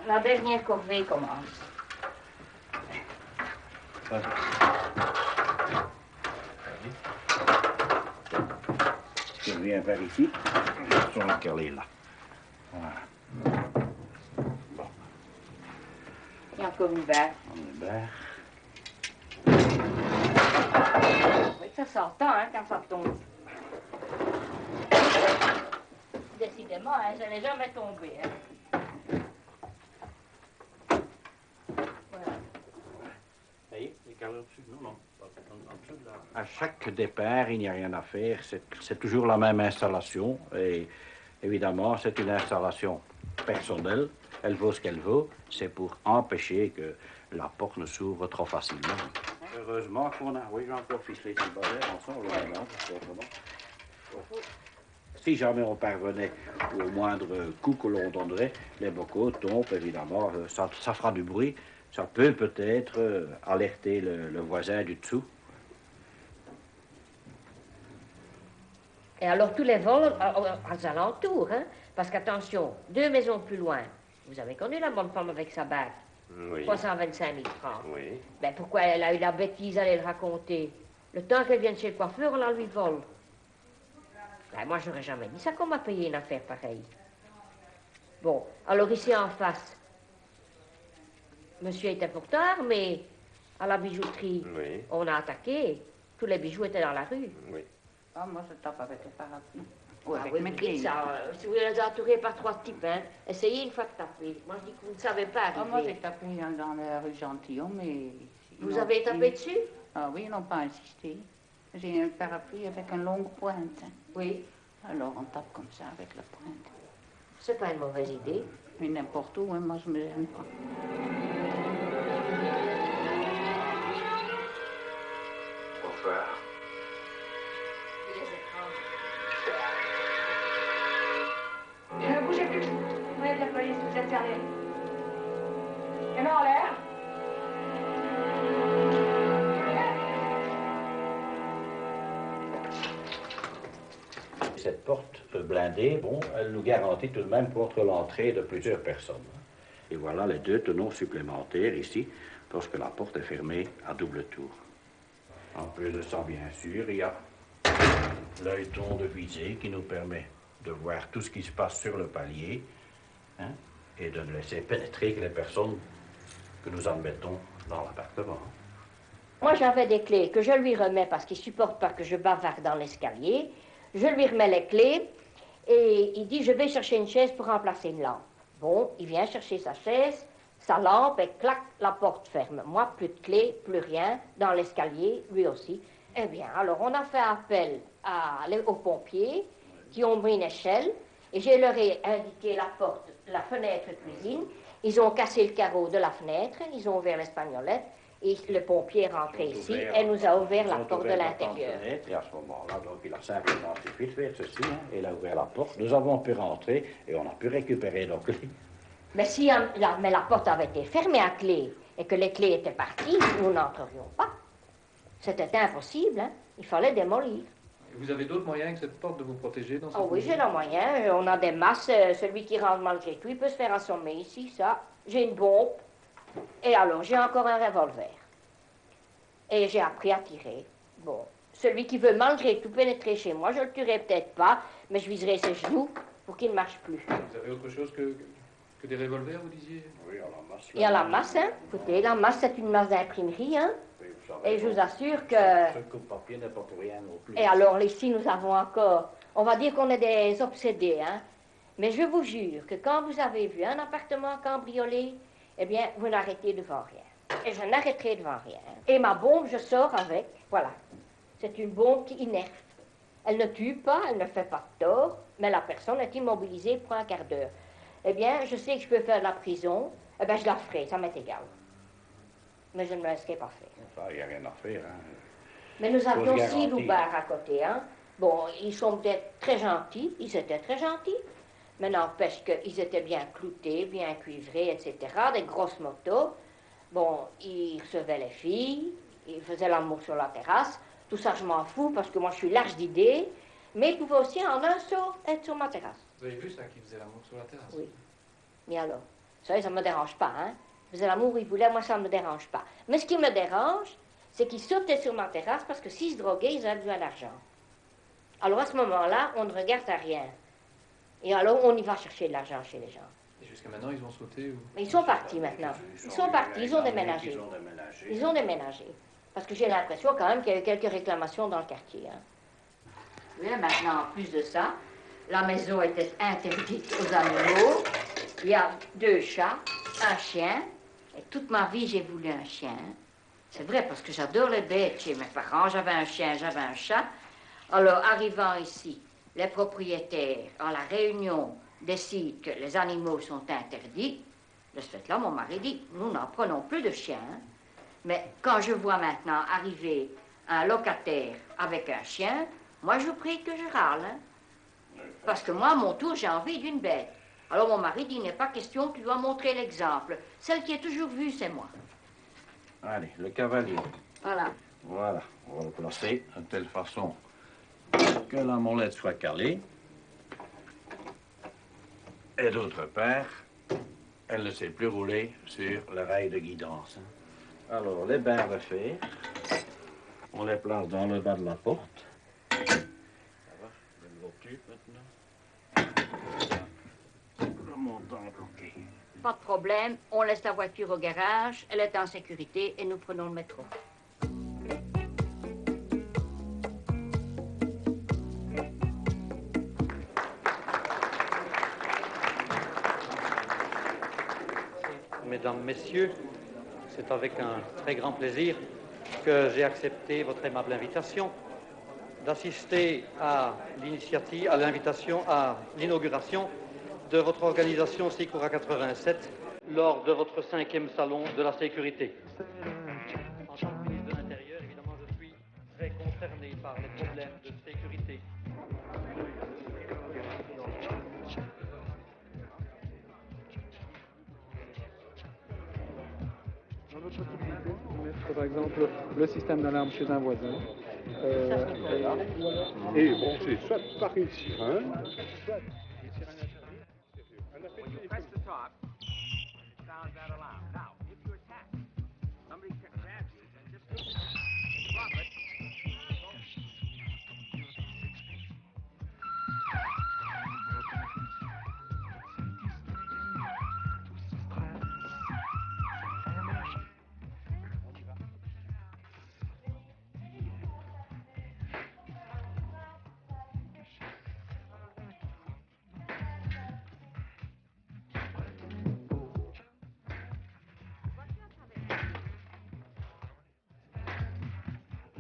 La dernière corvée commence. Vas-y. Tu reviens vers ici. Sur le calé, là. Voilà. Bon. Il y a encore une barre. Une barre. Oui, ça s'entend, hein, quand ça tombe. Décidément, hein, ça n'est jamais tombé, hein. À chaque départ, il n'y a rien à faire. C'est toujours la même installation. Et évidemment, c'est une installation personnelle. Elle vaut ce qu'elle vaut. C'est pour empêcher que la porte ne s'ouvre trop facilement. Heureusement qu'on a... Oui, j'ai encore ficelé ce balai ensemble. Si jamais on parvenait au moindre coup que l'on donnerait, les bocaux tombent, évidemment. Ça fera du bruit. Ça peut peut-être alerter le voisin du dessous. Et alors tous les vols aux alentours, hein, parce qu'attention, 2 maisons plus loin, vous avez connu la bonne femme avec sa bague, Oui. 325 000 francs. Oui. Ben pourquoi elle a eu la bêtise d'aller le raconter? Le temps qu'elle vienne chez le coiffeur, on la lui vole. Ben, moi, j'aurais jamais dit ça qu'on m'a payé une affaire pareille. Bon, alors ici en face, monsieur était pourtant armé à la bijouterie. Oui. On a attaqué, tous les bijoux étaient dans la rue. Oui. Ah, moi, je tape avec les parapluies. Ou avec mes clés. Si vous les entourez par 3 types, hein, essayez une fois de taper. Moi, je dis que vous ne savez pas arriver. Ah, moi, j'ai tapé dans la rue Gentilhomme, mais... Vous avez tapé dessus? Ah oui, ils n'ont pas insisté. J'ai un parapluie avec une longue pointe. Oui. Alors, on tape comme ça, avec la pointe. C'est pas une mauvaise idée. Mais n'importe où, hein, moi, je me gêne pas. Bonsoir. Ne bougez plus. Oui, de la police, vous êtes sérieux. Et non, en l'air. Cette porte blindée, bon, elle nous garantit tout de même contre l'entrée de plusieurs personnes. Et voilà les 2 tenons supplémentaires ici, lorsque la porte est fermée à double tour. En plus de ça, bien sûr, il y a l'œilleton de visée qui nous permet de voir tout ce qui se passe sur le palier, hein, et de ne laisser pénétrer que les personnes que nous admettons dans l'appartement. Moi, j'avais des clés que je lui remets parce qu'il ne supporte pas que je bavarde dans l'escalier. Je lui remets les clés et il dit, je vais chercher une chaise pour remplacer une lampe. Bon, il vient chercher sa chaise, sa lampe, et clac, la porte ferme. Moi, plus de clés, plus rien, dans l'escalier, lui aussi. Eh bien, alors, on a fait appel aux pompiers qui ont mis une échelle et je leur ai indiqué la porte, la fenêtre cuisine. Ils ont cassé le carreau de la fenêtre, ils ont ouvert l'espagnolette. Et le pompier est rentré ici et nous a ouvert la porte de l'intérieur. Et à ce moment-là, donc, il a simplement suffi de faire ceci, hein, et il a ouvert la porte. Nous avons pu rentrer et on a pu récupérer nos clés. Mais si la porte avait été fermée à clé et que les clés étaient parties, nous n'entrerions pas. C'était impossible, hein. Il fallait démolir. Vous avez d'autres moyens que cette porte de vous protéger dans cette Oh oui, j'ai le moyen. On a des masses. Celui qui rentre malgré tout, il peut se faire assommer ici, ça. J'ai une bombe. Et alors, j'ai encore un revolver. Et j'ai appris à tirer. Bon, celui qui veut malgré tout pénétrer chez moi, je le tuerai peut-être pas, mais je viserai ses genoux pour qu'il ne marche plus. Vous avez autre chose que des revolvers, vous disiez? Oui, à la masse. Il y a la masse, hein. Écoutez, la masse, c'est une masse d'imprimerie, hein. Oui, vous savez, Et je vous assure que... Ce coupe-papier n'est pas pour rien non plus. Et alors, ici, nous avons encore... On va dire qu'on est des obsédés, hein. Mais je vous jure que quand vous avez vu un appartement cambriolé, eh bien, vous n'arrêtez devant rien. Et je n'arrêterai devant rien. Et ma bombe, je sors avec, voilà. C'est une bombe qui inerte. Elle ne tue pas, elle ne fait pas de tort, mais la personne est immobilisée pour un quart d'heure. Eh bien, je sais que je peux faire de la prison, eh bien, je la ferai, ça m'est égal. Mais je ne me laisserai pas faire. Ça, il n'y a rien à faire, hein. Mais nous avions Chose 6 garantie. loupards à côté, hein. Bon, ils sont peut-être très gentils, ils étaient très gentils, mais n'empêche qu'ils étaient bien cloutés, bien cuivrés, etc., des grosses motos. Bon, ils recevaient les filles, ils faisaient l'amour sur la terrasse. Tout ça, je m'en fous parce que moi, je suis large d'idées. Mais ils pouvaient aussi, en un saut, être sur ma terrasse. Vous avez vu ça, qui faisait l'amour sur la terrasse? Oui. Mais alors, Ça ne me dérange pas, hein. Il faisait l'amour, il voulait, moi, ça ne me dérange pas. Mais ce qui me dérange, c'est qu'ils sautaient sur ma terrasse parce que s'ils se droguaient, ils avaient besoin d'argent. Alors, à ce moment-là, on ne regarde à rien. Et alors, on y va chercher de l'argent chez les gens. Et jusqu'à maintenant, ils ont sauté ou... Mais ils sont partis maintenant. Ils sont partis, ils ont déménagé. Ils ont déménagé. Parce que j'ai l'impression quand même qu'il y a eu quelques réclamations dans le quartier. Hein. Oui, maintenant, en plus de ça, la maison était interdite aux animaux. Il y a 2 chats, un chien. Et toute ma vie, j'ai voulu un chien. C'est vrai, parce que j'adore les bêtes. Chez mes parents, j'avais un chien, j'avais un chat. Alors, arrivant ici, les propriétaires, en la réunion, décident que les animaux sont interdits. De ce fait-là, mon mari dit, nous n'en prenons plus de chiens. Mais quand je vois maintenant arriver un locataire avec un chien, moi, je prie que je râle. Hein. Parce que moi, à mon tour, j'ai envie d'une bête. Alors, mon mari dit, il n'est pas question, tu dois montrer l'exemple. Celle qui est toujours vue, c'est moi. Allez, le cavalier. Voilà. Voilà, on va le placer de telle façon que la molette soit calée. Et d'autre part, elle ne sait plus rouler sur le rail de guidance. Alors, les barres de fer, on les place dans le bas de la porte. Ça va, je l'occupe maintenant. Le montant bloqué. Pas de problème, on laisse la voiture au garage, elle est en sécurité et nous prenons le métro. Mesdames, Messieurs, c'est avec un très grand plaisir que j'ai accepté votre aimable invitation d'assister à l'initiative, à l'invitation, à l'inauguration de votre organisation Sécura 87 lors de votre 5e salon de la sécurité. En tant que ministre de l'Intérieur, évidemment, je suis très concerné par les problèmes de sécurité. Dans votre possibilité, vous mettre par exemple le système d'alarme chez un voisin. Et brancher soit par une sirène, soit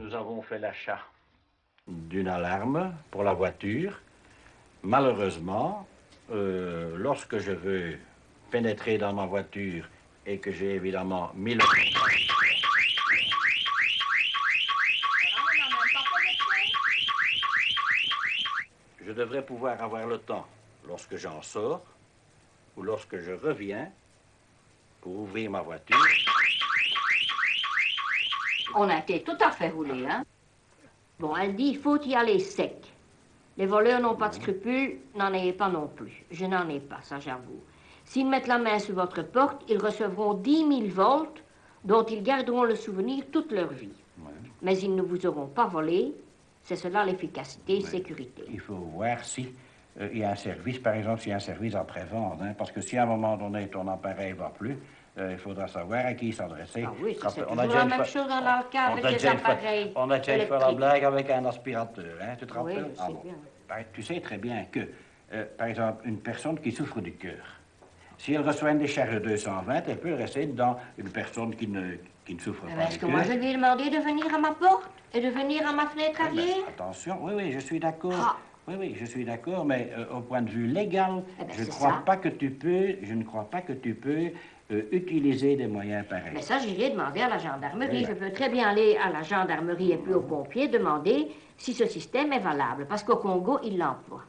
Nous avons fait l'achat d'une alarme pour la voiture. Malheureusement, lorsque je veux pénétrer dans ma voiture et que j'ai évidemment mis le... Je devrais pouvoir avoir le temps, lorsque j'en sors ou lorsque je reviens, pour ouvrir ma voiture. On a été tout à fait roulé, hein. Bon, elle dit, il faut y aller sec. Les voleurs n'ont pas de scrupules, n'en ayez pas non plus. Je n'en ai pas, ça j'avoue. S'ils mettent la main sur votre porte, ils recevront 10 000 volts dont ils garderont le souvenir toute leur vie. Ouais. Mais ils ne vous auront pas volé. C'est cela l'efficacité, sécurité. Il faut voir si il y a un service, par exemple, s'il y a un service après-vente. Hein, parce que si à un moment donné, ton appareil ne va plus, il faudra savoir à qui s'adresser. Ah oui, c'est on toujours la même chose dans le cas avec les appareils on a déjà fait la blague avec un aspirateur, hein, tu te rappelles? Oui, je sais bien. Ben, tu sais très bien que, par exemple, une personne qui souffre du cœur, si elle reçoit une décharge de 220, elle peut rester dans une personne qui ne souffre pas du cœur. Est-ce que moi, je lui ai demandé de venir à ma porte et de venir à ma fenêtre arrière? Attention, oui, je suis d'accord. Ah. Oui, je suis d'accord, mais au point de vue légal, je ne crois pas que tu peux utiliser des moyens pareils. Mais ça, j'irai demander à la gendarmerie. Oui, Je peux très bien aller à la gendarmerie et puis aux pompiers demander si ce système est valable. Parce qu'au Congo, ils l'emploient.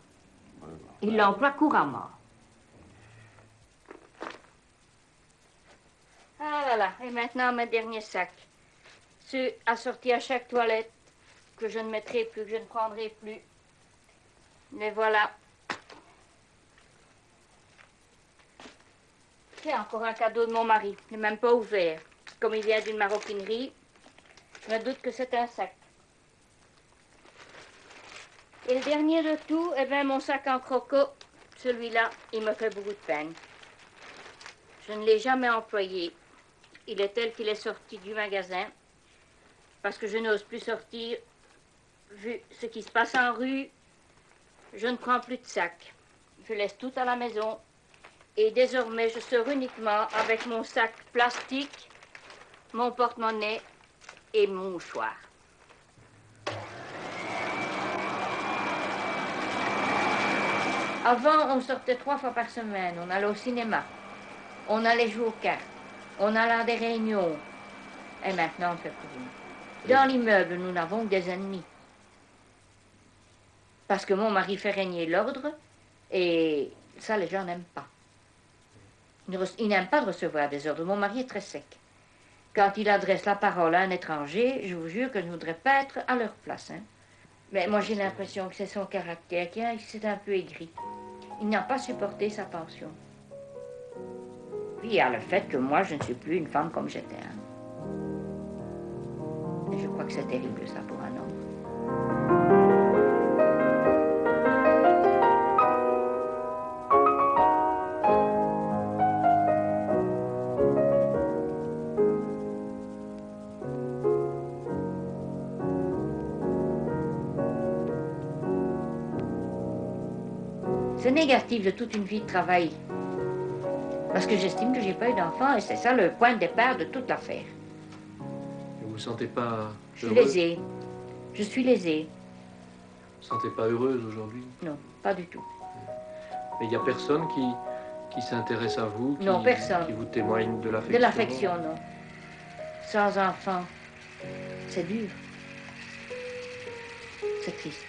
Ils l'emploient couramment. Ah là là, et maintenant mes derniers sacs. Ceux assortis à chaque toilette, que je ne mettrai plus, que je ne prendrai plus. Les voilà. C'est encore un cadeau de mon mari. Il n'est même pas ouvert. Comme il vient d'une maroquinerie, je me doute que c'est un sac. Et le dernier de tout, eh bien, mon sac en croco, celui-là, il me fait beaucoup de peine. Je ne l'ai jamais employé. Il est tel qu'il est sorti du magasin, parce que je n'ose plus sortir. Vu ce qui se passe en rue, je ne prends plus de sac. Je laisse tout à la maison. Et désormais, je sors uniquement avec mon sac plastique, mon porte-monnaie et mon mouchoir. Avant, on sortait 3 fois par semaine. On allait au cinéma. On allait jouer aux cartes. On allait à des réunions. Et maintenant, on ne fait plus rien. Dans l'immeuble, nous n'avons que des ennemis. Parce que mon mari fait régner l'ordre et ça, les gens n'aiment pas. Ils n'aiment pas de recevoir des ordres. Mon mari est très sec. Quand il adresse la parole à un étranger, je vous jure que je ne voudrais pas être à leur place. Hein. Mais moi, j'ai l'impression que c'est son caractère qui est un peu aigri. Il n'a pas supporté sa pension. Puis il y a le fait que moi, je ne suis plus une femme comme j'étais. Hein. Et je crois que c'est terrible, ça, pour un homme. C'est négatif de toute une vie de travail. Parce que j'estime que j'ai pas eu d'enfant et c'est ça le point de départ de toute l'affaire. Vous ne vous sentez pas Je suis lésée. Je suis lésée. Vous ne vous sentez pas heureuse aujourd'hui? Non, pas du tout. Mais il n'y a personne qui s'intéresse à vous, non, personne. Qui vous témoigne de l'affection? De l'affection, non. Sans enfant, c'est dur. C'est triste.